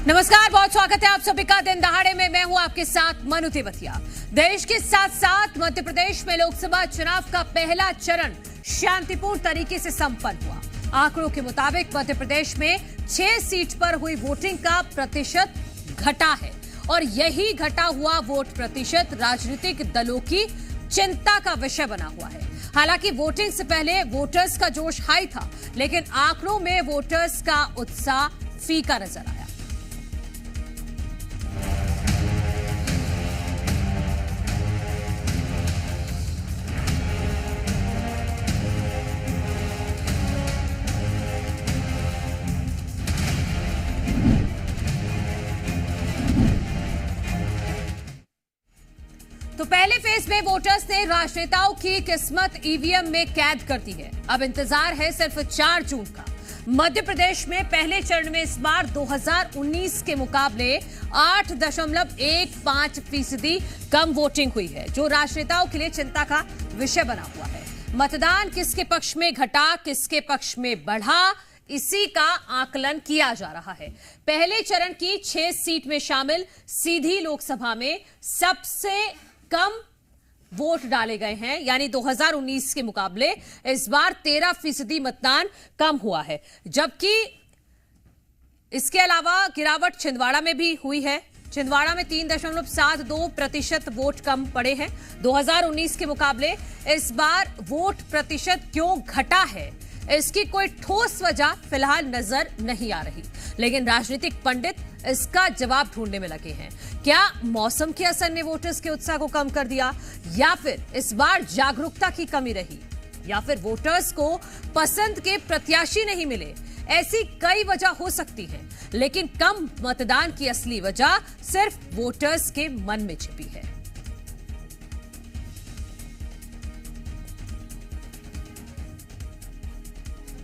नमस्कार, बहुत स्वागत है आप सभी का दिन दहाड़े में। मैं हूं आपके साथ मनु तिवतिया। देश के साथ साथ मध्य प्रदेश में लोकसभा चुनाव का पहला चरण शांतिपूर्ण तरीके से संपन्न हुआ। आंकड़ों के मुताबिक मध्य प्रदेश में 6 सीट पर हुई वोटिंग का प्रतिशत घटा है और यही घटा हुआ वोट प्रतिशत राजनीतिक दलों की चिंता का विषय बना हुआ है। हालांकि वोटिंग से पहले वोटर्स का जोश हाई था, लेकिन आंकड़ों में वोटर्स का उत्साह फीका नजर आया। तो पहले फेज में वोटर्स ने राजनेताओं की किस्मत ईवीएम में कैद कर दी है। अब इंतजार है सिर्फ 4 जून का। मध्य प्रदेश में पहले चरण में इस बार 2019 के मुकाबले 8.15% कम वोटिंग हुई है, जो राजनेताओं के लिए चिंता का विषय बना हुआ है। मतदान किसके पक्ष में घटा, किसके पक्ष में बढ़ा, इसी का आकलन किया जा रहा है। पहले चरण की 6 सीट में शामिल सीधी लोकसभा में सबसे कम वोट डाले गए हैं, यानी 2019 के मुकाबले इस बार 13% मतदान कम हुआ है। जबकि इसके अलावा गिरावट छिंदवाड़ा में भी हुई है। छिंदवाड़ा में 3.72% वोट कम पड़े हैं 2019 के मुकाबले। इस बार वोट प्रतिशत क्यों घटा है, इसकी कोई ठोस वजह फिलहाल नजर नहीं आ रही, लेकिन राजनीतिक पंडित इसका जवाब ढूंढने में लगे हैं। क्या मौसम के असर ने वोटर्स के उत्साह को कम कर दिया, या फिर इस बार जागरूकता की कमी रही, या फिर वोटर्स को पसंद के प्रत्याशी नहीं मिले? ऐसी कई वजह हो सकती है, लेकिन कम मतदान की असली वजह सिर्फ वोटर्स के मन में छिपी है।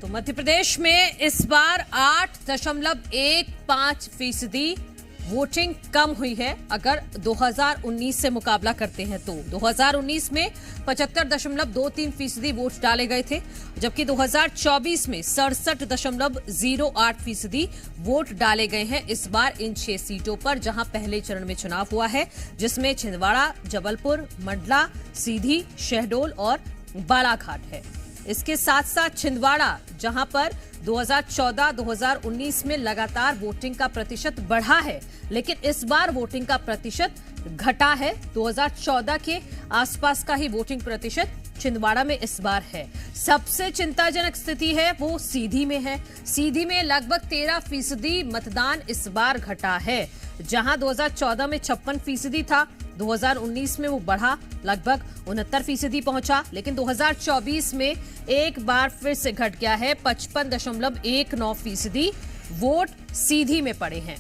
तो मध्य प्रदेश में इस बार 8.15% वोटिंग कम हुई है अगर 2019 से मुकाबला करते हैं तो। 2019 में 75.23% वोट डाले गए थे, जबकि 2024 में 67.08% वोट डाले गए हैं इस बार इन 6 सीटों पर, जहां पहले चरण में चुनाव हुआ है, जिसमें छिंदवाड़ा, जबलपुर, मंडला, सीधी, शहडोल और बालाघाट है। इसके साथ साथ छिंदवाड़ा, जहां पर 2014-2019 में लगातार वोटिंग का प्रतिशत बढ़ा है, लेकिन इस बार वोटिंग का प्रतिशत घटा है। 2014 के आसपास का ही वोटिंग प्रतिशत छिंदवाड़ा में इस बार है। सबसे चिंताजनक स्थिति है वो सीधी में है। सीधी में लगभग 13% मतदान इस बार घटा है, जहां 2014 में 56% था। 2019 में वो बढ़ा, लगभग 69% पहुंचा, लेकिन 2024 में एक बार फिर से घट गया है। 55.19% वोट सीधी में पड़े हैं।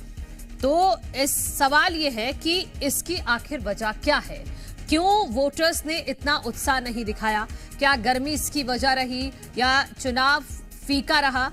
तो इस सवाल ये है कि इसकी आखिर वजह क्या है? क्यों वोटर्स ने इतना उत्साह नहीं दिखाया? क्या गर्मी इसकी वजह रही, या चुनाव फीका रहा?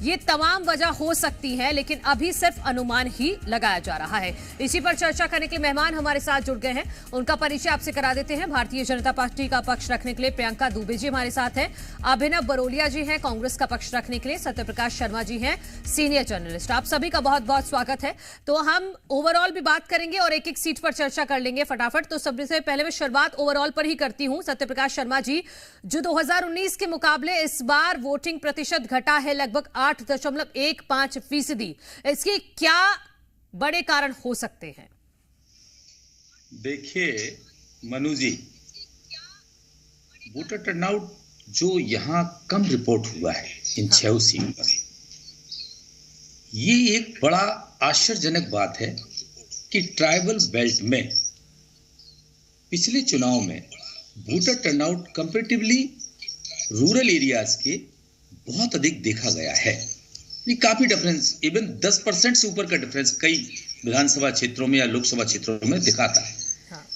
ये तमाम वजह हो सकती है, लेकिन अभी सिर्फ अनुमान ही लगाया जा रहा है। इसी पर चर्चा करने के लिए मेहमान हमारे साथ जुड़ गए हैं। उनका परिचय आपसे करा देते हैं। भारतीय जनता पार्टी का पक्ष रखने के लिए प्रियंका दुबे जी हमारे साथ हैं। अभिनव बरोलिया जी हैं कांग्रेस का पक्ष रखने के लिए। सत्यप्रकाश शर्मा जी हैं सीनियर जर्नलिस्ट। आप सभी का बहुत बहुत स्वागत है। तो हम ओवरऑल भी बात करेंगे और एक एक सीट पर चर्चा कर लेंगे फटाफट। तो सबसे पहले मैं शुरुआत ओवरऑल पर ही करती हूँ। सत्यप्रकाश शर्मा जी, जो 2019 के मुकाबले इस बार वोटिंग प्रतिशत घटा है लगभग 8.15%, इसके क्या बड़े कारण हो सकते हैं? देखिए मनु जी, वोटर टर्नआउट जो यहां कम रिपोर्ट हुआ है इन 6 सीट पर, ये एक बड़ा आश्चर्यजनक बात है कि ट्राइबल बेल्ट में पिछले चुनाव में voter turnout comparatively rural areas के बहुत अधिक देखा गया है। ये काफी डिफरेंस, इवन 10% से ऊपर का डिफरेंस कई विधानसभा क्षेत्रों में या लोकसभा क्षेत्रों में दिखा था।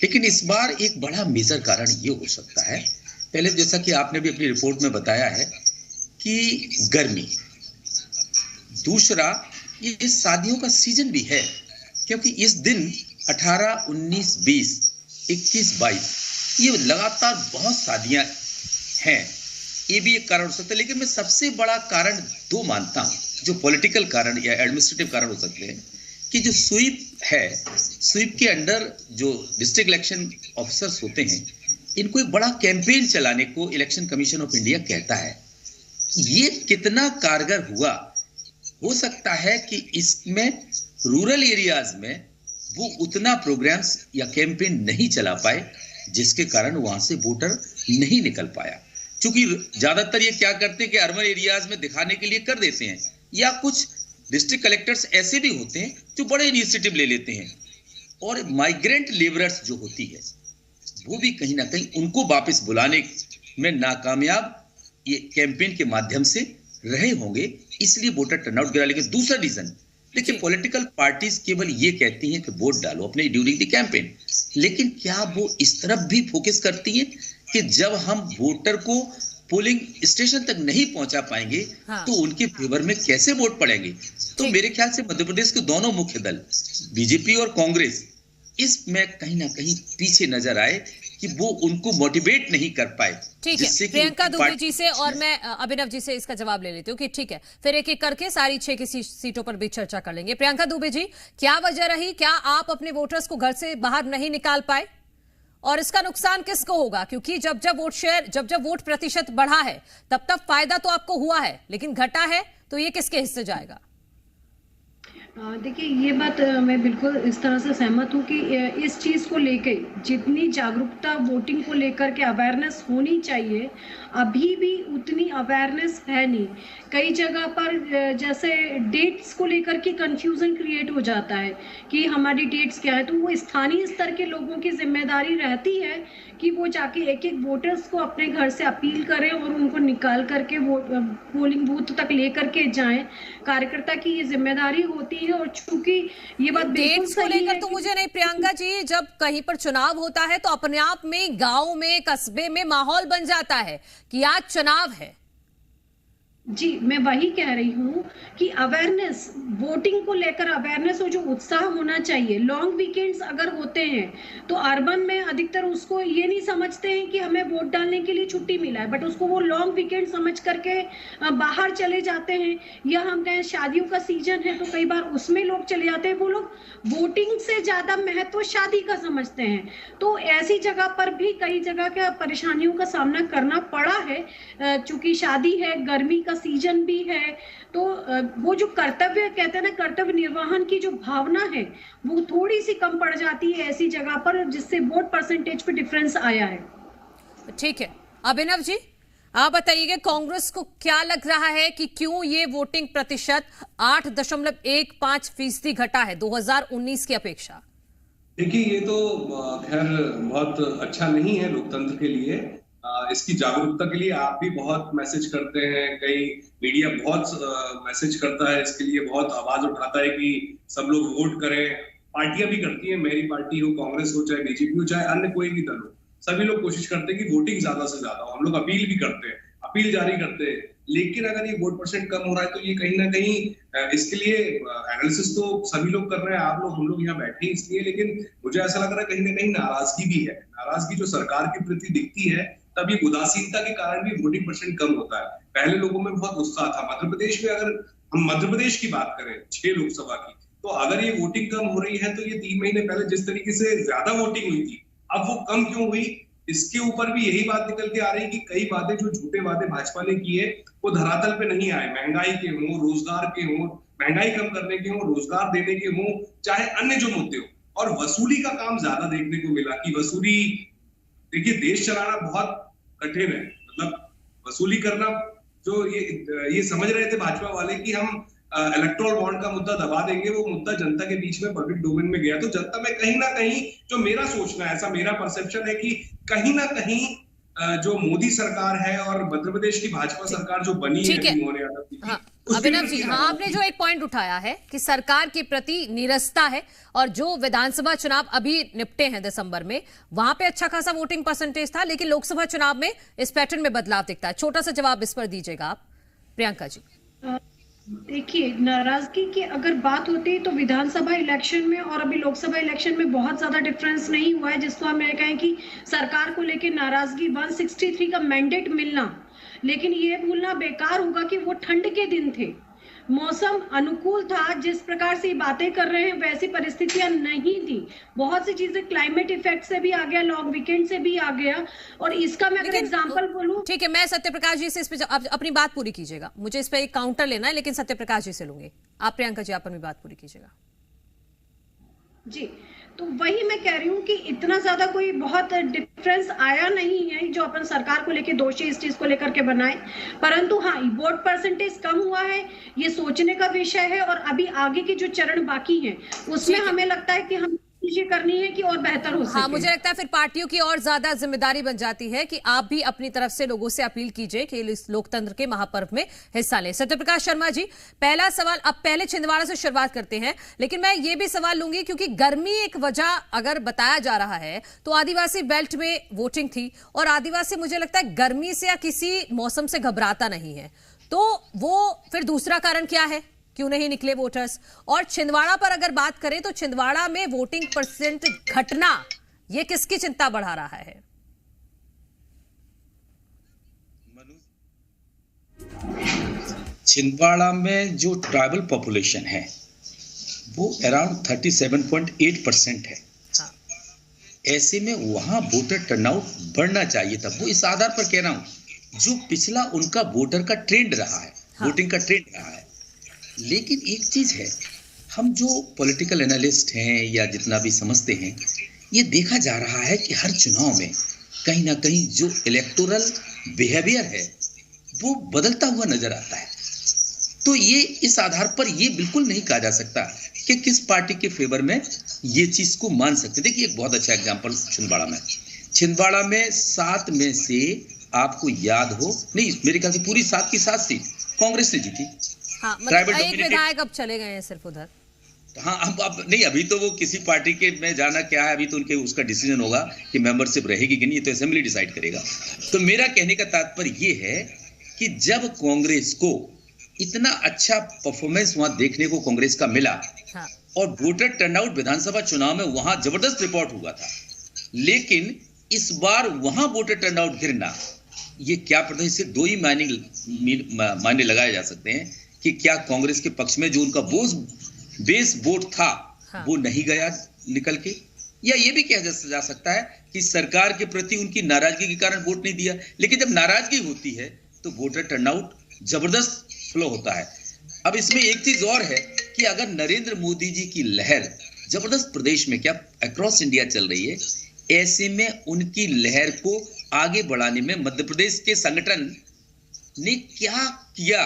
लेकिन इस बार एक बड़ा मेजर कारण ये हो सकता है, पहले जैसा कि आपने भी अपनी रिपोर्ट में बताया है कि गर्मी, दूसरा ये शादियों का सीजन भी है, क्योंकि इस दिन 18, 19, 20, 21, 22 ये लगातार बहुत शादियां हैं। ये भी एक कारण हो सकता है, लेकिन मैं सबसे बड़ा कारण 2 मानता हूं, जो पॉलिटिकल कारण या एडमिनिस्ट्रेटिव कारण हो सकते हैं। कि जो स्वीप है, स्वीप के अंडर जो डिस्ट्रिक्ट इलेक्शन ऑफिसर्स होते हैं, इनको एक बड़ा कैंपेन चलाने को इलेक्शन कमीशन ऑफ इंडिया कहता है। ये कितना कारगर हुआ, हो सकता है कि इसमें रूरल एरियाज में वो उतना प्रोग्राम्स या कैंपेन नहीं चला पाए, जिसके कारण वहां से वोटर नहीं निकल पाया। क्योंकि ज्यादातर ये क्या करते हैं कि अर्बन एरियाज में दिखाने के लिए कर देते हैं, या कुछ डिस्ट्रिक्ट कलेक्टर्स ऐसे भी होते हैं जो बड़े इनिशिएटिव ले लेते हैं, और माइग्रेंट लेबरर्स जो होती है वो भी कहीं ना कहीं उनको वापस बुलाने में नाकामयाब ये कैंपेन के माध्यम से रहे होंगे, इसलिए वोटर टर्नआउट गिरा। लेकिन दूसरा रीजन देखिए, पॉलिटिकल पार्टीज केवल ये कहती हैं कि वोट डालो अपने ड्यूरिंग द कैंपेन, लेकिन क्या वो इस तरफ भी फोकस करती हैं कि जब हम वोटर को पोलिंग स्टेशन तक नहीं पहुंचा पाएंगे तो उनके फेवर में कैसे वोट पड़ेंगे? तो मेरे ख्याल से मध्य प्रदेश के दोनों मुख्य दल बीजेपी और कांग्रेस इसमें कहीं ना कहीं पीछे नजर आए कि वो उनको मोटिवेट नहीं कर पाए। ठीक है, प्रियंका दुबे जी से और मैं अभिनव जी से इसका जवाब ले लेती हूँ कि ठीक है, फिर एक एक करके सारी 6 की सीटों पर भी चर्चा कर लेंगे। प्रियंका दुबे जी, क्या वजह रही, क्या आप अपने वोटर्स को घर से बाहर नहीं निकाल पाए, और इसका नुकसान किसको होगा? क्योंकि जब जब वोट प्रतिशत बढ़ा है तब फायदा तो आपको हुआ है, लेकिन घटा है तो ये किसके हिस्से जाएगा? देखिए, ये बात मैं बिल्कुल इस तरह से सहमत हूँ कि इस चीज़ को लेके जितनी जागरूकता वोटिंग को लेकर के अवेयरनेस होनी चाहिए, अभी भी उतनी अवेयरनेस है नहीं। कई जगह पर जैसे डेट्स को लेकर के कंफ्यूजन क्रिएट हो जाता है कि हमारी डेट्स क्या है, तो वो स्थानीय स्तर के लोगों की जिम्मेदारी रहती है कि वो जाके एक एक वोटर्स को अपने घर से अपील करें और उनको निकाल करके वो पोलिंग बूथ तक लेकर के जाएं। कार्यकर्ता की ये जिम्मेदारी होती है, और चूंकि ये बात बिल्कुल सही है, लेकर तो मुझे नहीं प्रियंका जी, जब कहीं पर चुनाव होता है तो अपने आप में गांव में कस्बे में माहौल बन जाता है कि आज चुनाव है। जी, मैं वही कह रही हूँ कि अवेयरनेस, वोटिंग को लेकर अवेयरनेस और जो उत्साह होना चाहिए। लॉन्ग वीकेंड्स अगर होते हैं तो अर्बन में अधिकतर उसको ये नहीं समझते हैं कि हमें वोट डालने के लिए छुट्टी मिला है, बट उसको वो लॉन्ग वीकेंड समझ करके बाहर चले जाते हैं। या हम कहें शादियों का सीजन है तो कई बार उसमें लोग चले जाते हैं। वो लोग वोटिंग से ज्यादा महत्व शादी का समझते हैं। तो ऐसी जगह पर भी कई जगह के परेशानियों का सामना करना पड़ा है, चूंकि शादी है, गर्मी का सीजन भी है, तो वो जो कर्तव्य कहते हैं ना, कर्तव्य निर्वहन की जो भावना है वो थोड़ी सी कम पड़ जाती है ऐसी जगह पर, जिससे वोट परसेंटेज पे डिफरेंस आया है। ठीक है, अभिनव जी आप बताइएगा, कांग्रेस को क्या लग रहा है कि क्यों ये वोटिंग प्रतिशत 8.15% घटा है 2019 की अपेक्षा? देखिए, ये तो खैर बहुत अच्छा नहीं है लोकतंत्र के लिए। इसकी जागरूकता के लिए आप भी बहुत मैसेज करते हैं, कई मीडिया बहुत मैसेज करता है, इसके लिए बहुत आवाज उठाता है कि सब लोग वोट करें। पार्टियां भी करती हैं, मेरी पार्टी हो, कांग्रेस हो, चाहे बीजेपी हो, चाहे अन्य कोई भी दल हो, सभी लोग कोशिश करते हैं कि वोटिंग ज्यादा से ज्यादा हो। हम लोग अपील भी करते हैं, अपील जारी करते हैं, लेकिन अगर ये वोट परसेंट कम हो रहा है तो ये कहीं ना कहीं इसके लिए एनालिसिस तो सभी लोग कर रहे हैं, आप लोग, हम लोग यहाँ बैठे हैं इसलिए, लेकिन मुझे ऐसा लग रहा है कहीं ना कहीं नाराजगी भी है। नाराजगी जो सरकार के प्रति दिखती है, तब ये उदासीनता के कारण भी वोटिंग परसेंट कम होता है। पहले लोगों में बहुत उत्साह था। मध्य प्रदेश में, अगर हम मध्य प्रदेश की बात करें 6 लोकसभा की, तो अगर ये वोटिंग कम हो रही है तो ये 3 महीने पहले जिस तरीके से ज्यादा वोटिंग हुई थी, अब वो कम क्यों हुई? इसके ऊपर भी यही बात निकल के आ रही है कि कई वादे, जो झूठे वादे भाजपा ने किए, वो धरातल पे नहीं आए। महंगाई के हों, रोजगार के हों, महंगाई कम करने के हों, रोजगार देने के हों, चाहे अन्य जो मुद्दे हो, और वसूली का काम ज्यादा देखने को मिला कि वसूली, देखिए देश चलाना बहुत कठिन है, मतलब वसूली करना, जो ये समझ रहे थे भाजपा वाले कि हम इलेक्टोरल बॉन्ड का मुद्दा दबा देंगे, वो मुद्दा जनता के बीच में पब्लिक डोमेन में गया, तो जनता में कहीं ना कहीं, जो मेरा सोचना है, ऐसा मेरा परसेप्शन है कि कहीं ना कहीं जो मोदी सरकार है और मध्य प्रदेश की भाजपा सरकार जो बनी है मोहन यादव की, अभिनव जी, हाँ, आपने जो एक पॉइंट उठाया है कि सरकार के प्रति निरस्ता है, और जो विधानसभा चुनाव अभी निपटे हैं दिसंबर में, वहां पे अच्छा खासा वोटिंग परसेंटेज था, लेकिन लोकसभा चुनाव में इस पैटर्न में बदलाव दिखता है। छोटा सा जवाब इस पर दीजिएगा आप, प्रियंका जी। देखिए, नाराजगी की अगर बात होती है तो विधानसभा इलेक्शन में और अभी लोकसभा इलेक्शन में बहुत ज्यादा डिफरेंस नहीं हुआ है, जिसको हम कहें कि सरकार को लेकर नाराजगी। 163 का मैंडेट मिलना, लेकिन ये भूलना बेकार होगा कि वो ठंड के दिन थे। मौसम अनुकूल था, जिस प्रकार से बातें कर रहे हैं वैसी परिस्थितियां नहीं थी। बहुत सी चीजें क्लाइमेट इफेक्ट से भी आ गया, लॉन्ग वीकेंड से भी आ गया। और इसका मैं अगर एग्जांपल बोलूं, ठीक है, मैं सत्यप्रकाश जी से इस पे अपनी बात पूरी कीजिएगा, मुझे इस पे एक काउंटर लेना है, लेकिन सत्यप्रकाश जी से लूंगी। आप प्रियंका जी, आप अपनी बात पूरी कीजिएगा। जी, तो वही मैं कह रही हूँ कि इतना ज्यादा कोई बहुत डिफरेंस आया नहीं है जो अपन सरकार को लेके दोषी इस चीज को लेकर के बनाए। परंतु हाँ, वोट परसेंटेज कम हुआ है, ये सोचने का विषय है। और अभी आगे के जो चरण बाकी हैं उसमें हमें लगता है कि हम चीजें करनी है कि और बेहतर हो सके। हाँ, मुझे लगता है फिर पार्टियों की और ज्यादा जिम्मेदारी बन जाती है कि आप भी अपनी तरफ से लोगों से अपील कीजिए कि इस लोकतंत्र के महापर्व में हिस्सा लें। सत्यप्रकाश शर्मा जी, पहला सवाल, अब पहले छिंदवाड़ा से शुरुआत करते हैं, लेकिन मैं ये भी सवाल लूंगी क्योंकि गर्मी एक वजह अगर बताया जा रहा है तो आदिवासी बेल्ट में वोटिंग थी, और आदिवासी मुझे लगता है गर्मी से या किसी मौसम से घबराता नहीं है, तो वो फिर दूसरा कारण क्या है, क्यों नहीं निकले वोटर्स? और छिंदवाड़ा पर अगर बात करें तो छिंदवाड़ा में वोटिंग परसेंट घटना, ये किसकी चिंता बढ़ा रहा है? छिंदवाड़ा में जो ट्राइबल पॉपुलेशन है वो अराउंड 37.8% है। हाँ। ऐसे में वहां वोटर टर्नआउट बढ़ना चाहिए था। वो इस आधार पर कह रहा हूं जो पिछला उनका वोटर का ट्रेंड रहा है, हाँ। वोटिंग का ट्रेंड रहा है। लेकिन एक चीज है, हम जो पॉलिटिकल एनालिस्ट हैं या जितना भी समझते हैं, ये देखा जा रहा है कि हर चुनाव में कहीं ना कहीं जो इलेक्टोरल बिहेवियर है वो बदलता हुआ नजर आता है। तो ये इस आधार पर ये बिल्कुल नहीं कहा जा सकता कि किस पार्टी के फेवर में ये चीज को मान सकते। देखिए, एक बहुत अच्छा एग्जांपल छिंदवाड़ा में 7 में से आपको याद हो, नहीं मेरे ख्याल से पूरी 7 की 7 सीट कांग्रेस ने जीती। हाँ, मतलब एक विधायक अब चले गए हैं सिर्फ उधर। हाँ, अब नहीं, अभी तो वो किसी पार्टी के में जाना क्या है, अभी तो उनके उसका डिसीजन होगा कि मेंबरशिप रहेगी कि नहीं, तो असेंबली डिसाइड करेगा। तो मेरा कहने का तात्पर्य ये है कि जब कांग्रेस को इतना अच्छा परफॉर्मेंस वहां देखने को कांग्रेस का मिला, हाँ। और वोटर टर्नआउट विधानसभा चुनाव में वहां जबरदस्त रिपोर्ट हुआ था, लेकिन इस बार वहां वोटर टर्नआउट गिरना, ये क्या पता, इससे दो ही मायने लगाए जा सकते हैं कि क्या कांग्रेस के पक्ष में जो उनका बेस वोट था, हाँ, वो नहीं गया निकल के, या ये भी कहा जा सकता है कि सरकार के प्रति उनकी नाराजगी के कारण वोट नहीं दिया। लेकिन जब नाराजगी होती है तो वोटर टर्नआउट जबरदस्त फ्लो होता है। अब इसमें एक चीज और है कि अगर नरेंद्र मोदी जी की लहर जबरदस्त प्रदेश में, क्या अक्रॉस इंडिया चल रही है, ऐसे में उनकी लहर को आगे बढ़ाने में मध्य प्रदेश के संगठन ने क्या किया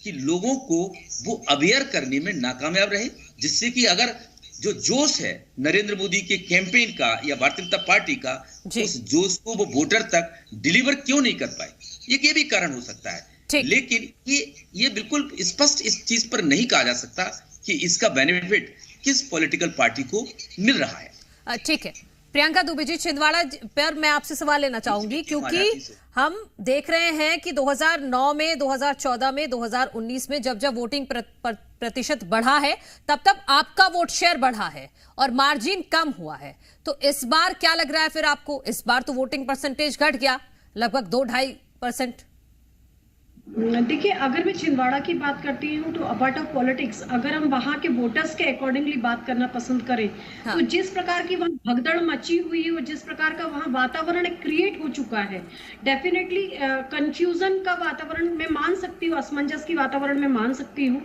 कि लोगों को वो अवेयर करने में नाकामयाब रहे, जिससे कि अगर जो जोश है नरेंद्र मोदी के कैंपेन का या भारतीय जनता पार्टी का, उस जोश को वो वोटर तक डिलीवर क्यों नहीं कर पाए, ये भी कारण हो सकता है। लेकिन ये बिल्कुल स्पष्ट इस चीज पर नहीं कहा जा सकता कि इसका बेनिफिट किस पॉलिटिकल पार्टी को मिल रहा है। ठीक है, प्रियंका दुबे जी, छिंदवाड़ा पर मैं आपसे सवाल लेना चाहूंगी, क्योंकि हम देख रहे हैं कि 2009 में, 2014 में, 2019 में जब वोटिंग प्रतिशत बढ़ा है, तब आपका वोट शेयर बढ़ा है और मार्जिन कम हुआ है। तो इस बार क्या लग रहा है फिर आपको? इस बार तो वोटिंग परसेंटेज घट गया लगभग 2-2.5%। देखिए, अगर मैं छिंदवाड़ा की बात करती हूँ तो अपार्ट ऑफ पॉलिटिक्स, अगर हम वहाँ के वोटर्स के अकॉर्डिंगली बात करना पसंद करें, हाँ, तो जिस प्रकार की वहाँ भगदड़ मची हुई है और जिस प्रकार का वहाँ वातावरण क्रिएट हो चुका है, डेफिनेटली कंफ्यूजन का वातावरण मैं मान सकती हूँ, असमंजस की वातावरण में मान सकती हूँ।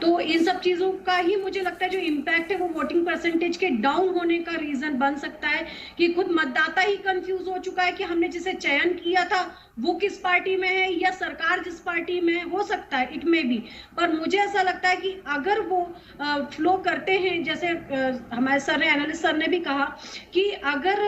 तो इन सब चीजों का ही मुझे लगता है जो इम्पैक्ट है वो वोटिंग परसेंटेज के डाउन होने का रीजन बन सकता है कि खुद मतदाता ही कंफ्यूज हो चुका है कि हमने जिसे चयन किया था वो किस पार्टी में है या सरकार जिस पार्टी में हो सकता है, इट में भी। पर मुझे ऐसा लगता है कि अगर वो फ्लो करते हैं, जैसे हमारे सर ने, एनालिस्ट सर ने भी कहा कि अगर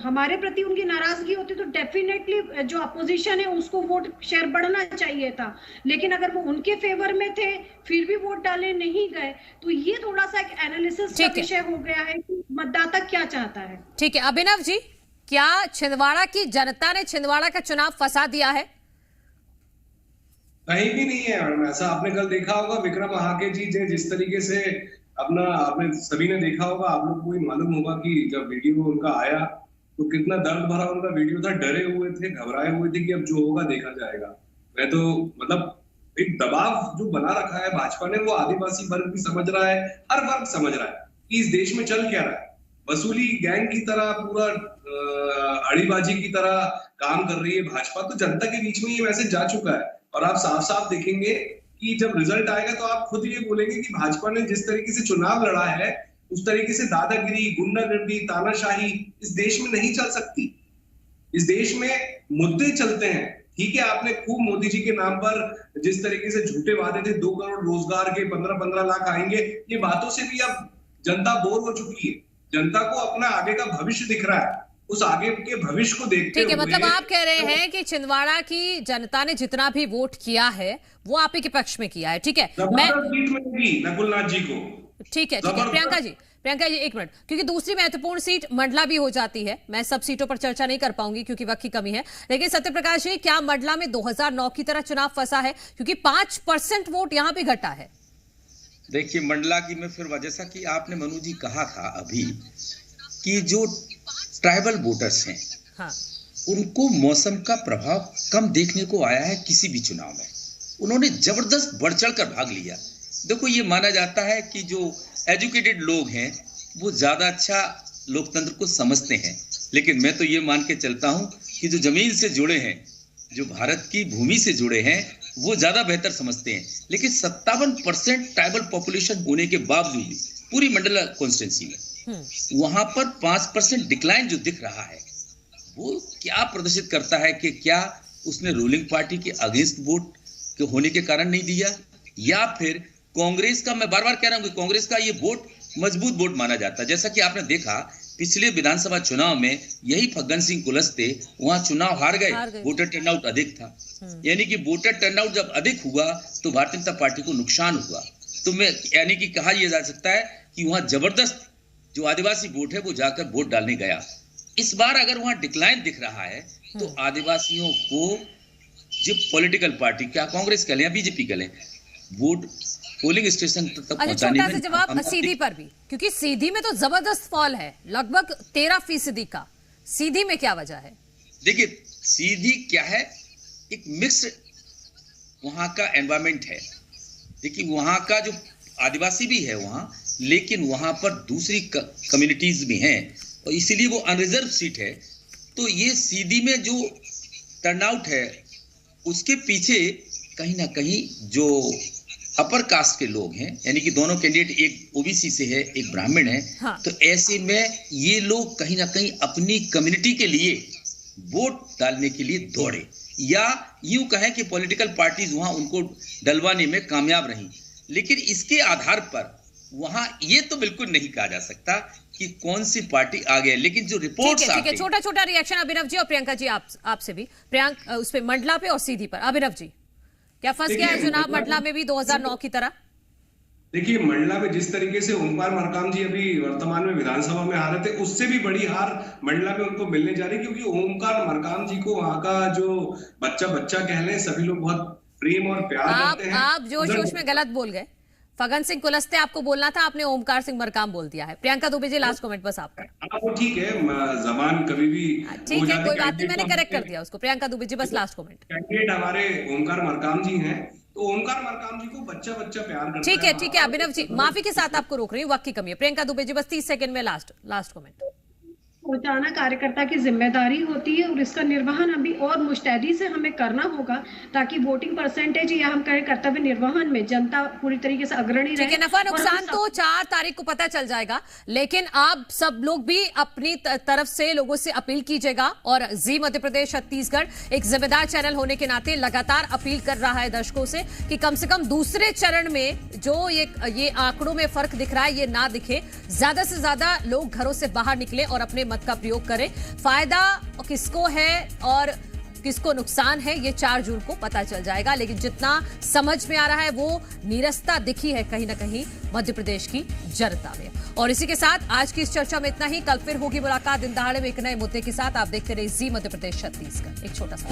हमारे प्रति उनकी नाराजगी होती तो डेफिनेटली जो अपोजिशन है उसको वोट शेयर बढ़ना चाहिए था। लेकिन अगर वो उनके फेवर में थे फिर भी वोट डाले नहीं गए, तो ये थोड़ा सा एक एनालिसिस का विषय हो गया है कि मतदाता क्या चाहता है। ठीक है, अभिनव जी, क्या छिंदवाड़ा की जनता ने छिंदवाड़ा का चुनाव फंसा दिया है? कहीं भी नहीं है मैडम। ऐसा आपने कल देखा होगा विक्रम महाके जी जिस तरीके से आपने सभी ने देखा होगा, आप लोग को भी मालूम होगा कि जब वीडियो उनका आया तो कितना दर्द भरा उनका वीडियो था, डरे हुए थे, घबराए हुए थे कि अब जो होगा देखा जाएगा। मैं तो मतलब एक दबाव जो बना रखा है भाजपा ने, वो आदिवासी वर्ग भी समझ रहा है, हर वर्ग समझ रहा है कि इस देश में चल क्या रहा है। वसूली गैंग की तरह, पूरा अड़ीबाजी की तरह काम कर रही है भाजपा। तो जनता के बीच में ये मैसेज जा चुका है और आप साफ साफ देखेंगे कि जब रिजल्ट आएगा तो आप खुद ये बोलेंगे कि भाजपा ने जिस तरीके से चुनाव लड़ा है, उस तरीके से दादागिरी, गुंडागर्दी, तानाशाही इस देश में नहीं चल सकती। इस देश में मुद्दे चलते हैं। ठीक है, आपने खूब मोदी जी के नाम पर जिस तरीके से झूठे वादे थे, 2 करोड़ रोजगार के, 15-15 लाख आएंगे, ये बातों से भी अब जनता बोर हो चुकी है। जनता को अपना आगे का भविष्य दिख रहा है, उस आगे के भविष्य को देखते हुए। ठीक है, मतलब आप कह रहे हैं कि छिंदवाड़ा की जनता ने जितना भी वोट किया है वो आप ही के पक्ष में किया है। ठीक है, मैं नकुलनाथ जी को, ठीक है प्रियंका जी एक मिनट, क्योंकि दूसरी महत्वपूर्ण सीट मंडला भी हो जाती है। मैं सब सीटों पर चर्चा नहीं कर पाऊंगी क्योंकि वक्त की कमी है, लेकिन सत्यप्रकाश जी, क्या मंडला में 2009 की तरह चुनाव फंसा है? क्योंकि 5% वोट यहां भी घटा है। देखिए, मंडला की मैं फिर जैसा कि आपने मनु जी कहा था अभी कि जो ट्राइबल वोटर्स हैं, हाँ, उनको मौसम का प्रभाव कम देखने को आया है किसी भी चुनाव में। उन्होंने जबरदस्त बढ़ चढ़ कर भाग लिया। देखो, ये माना जाता है कि जो एजुकेटेड लोग हैं वो ज्यादा अच्छा लोकतंत्र को समझते हैं, लेकिन मैं तो ये मान के चलता हूं कि जो जमीन से जुड़े हैं, जो भारत की भूमि से जुड़े हैं, वो ज्यादा बेहतर समझते हैं। लेकिन 57% ट्राइबल पॉपुलेशन होने के बावजूद भी पूरी मंडला कॉन्स्टिट्यूंसी में वहां पर 5% डिक्लाइन जो दिख रहा है, वो क्या प्रदर्शित करता है कि क्या उसने रूलिंग पार्टी के अगेंस्ट वोट के होने के कारण नहीं दिया, या फिर कांग्रेस का, मैं बार बार कह रहा हूं कि कांग्रेस का ये वोट मजबूत वोट माना जाता है। जैसा कि आपने देखा पिछले विधानसभा चुनाव में यही फग्गन सिंह कुलस्ते वहां चुनाव हार गए, वोटर टर्नआउट अधिक था। यानी कि वोटर टर्नआउट जब अधिक हुआ तो भारतीय जनता पार्टी को नुकसान हुआ। तो मैं यानी कि कहा यह जा सकता है कि वहां जबरदस्त जो आदिवासी वोट है वो जाकर वोट डालने गया। इस बार अगर वहां डिक्लाइन दिख रहा है तो आदिवासियों को जो पॉलिटिकल पार्टी, क्या कांग्रेस कह लें या बीजेपी कह लें, वोट पोलिंग स्टेशन तक पहुंचाने में। जवाब सीधी पर भी, क्योंकि सीधी में तो जबरदस्त फॉल है, लगभग 13% का। सीधी में क्या वजह है? देखिए, सीधी क्या है, एक मिक्स्ड वहां का एनवायरमेंट है। देखिए, वहां का जो आदिवासी भी है वहां, लेकिन वहां पर दूसरी कम्युनिटीज भी हैं और इसीलिए वो अनरिजर्व सीट है। तो ये सीधी में जो टर्नआउट है उसके पीछे कहीं ना कहीं जो अपर कास्ट के लोग हैं, यानी कि दोनों कैंडिडेट, एक ओबीसी से है, एक ब्राह्मण है, हाँ। तो ऐसे में ये लोग कहीं ना कहीं अपनी कम्युनिटी के लिए वोट डालने के लिए दौड़े, या यूं कहें कि पॉलिटिकल पार्टीज वहां उनको डलवाने में कामयाब रही। लेकिन इसके आधार पर वहां ये तो बिल्कुल नहीं कहा जा सकता कि कौन सी पार्टी आगे है। लेकिन जो रिपोर्ट्स ठीक है, छोटा छोटा रिएक्शन अभिनव जी और प्रियंका जी, आपसे भी। प्रियंका उस पे मंडला पे और सीधी पर, अभिनव जी, क्या फंस गया है चुनाव मंडला में भी 2009 की तरह? देखिए, मंडला में जिस तरीके से ओमकार मरकाम जी अभी वर्तमान में विधानसभा में हारे थे, उससे भी बड़ी हार मंडला में उनको मिलने जा रही, क्योंकि ओमकार मरकाम जी को वहां का जो बच्चा कह लें, सभी लोग बहुत प्रेम और प्यार करते हैं। आप जोश में गलत बोल गए। फग्गन सिंह कुलस्ते आपको बोलना था, आपने ओमकार सिंह मरकाम बोल दिया है। प्रियंका दुबे जी, लास्ट कमेंट बस आपका। ठीक है, जबान कभी भी ठीक है, कोई बात नहीं, मैंने करेक्ट कर दिया उसको। प्रियंका दुबे जी, बस लास्ट कमेंट। कैंडिडेट हमारे ओमकार मरकाम जी हैं, तो ओमकार मरकाम जी को बच्चा प्यार करता है। ठीक है अभिनव जी, माफी के साथ आपको रोक रही हूँ, वक्त की कमी है। प्रियंका दुबे जी, बस 30 सेकंड में लास्ट कमेंट। पहुंचाना कार्यकर्ता की जिम्मेदारी होती है और इसका निर्वहन अभी और मुस्तैदी से हमें करना होगा, ताकि वोटिंग परसेंटेज या हम कहें कर्तव्य निर्वहन में जनता पूरी तरीके से अग्रणी रहे। ठीक है, नफा नुकसान तो 4 तारीख को पता चल जाएगा, लेकिन आप सब लोग भी अपनी तरफ से लोगों से अपील कीजिएगा। और जी मध्य प्रदेश छत्तीसगढ़ एक जिम्मेदार चैनल होने के नाते लगातार अपील कर रहा है दर्शकों से कि कम से कम दूसरे चरण में जो ये आंकड़ों में फर्क दिख रहा है ये ना दिखे, ज्यादा से ज्यादा लोग घरों से बाहर निकले और अपने मत का प्रयोग करें। फायदा किसको है और किसको नुकसान है ये 4 जून को पता चल जाएगा, लेकिन जितना समझ में आ रहा है वो नीरसता दिखी है कहीं ना कहीं मध्य प्रदेश की जनता में। और इसी के साथ आज की इस चर्चा में इतना ही। कल फिर होगी मुलाकात दिन दहाड़े में एक नए मुद्दे के साथ। आप देखते रहिए जी मध्य प्रदेश छत्तीसगढ़। एक छोटा सा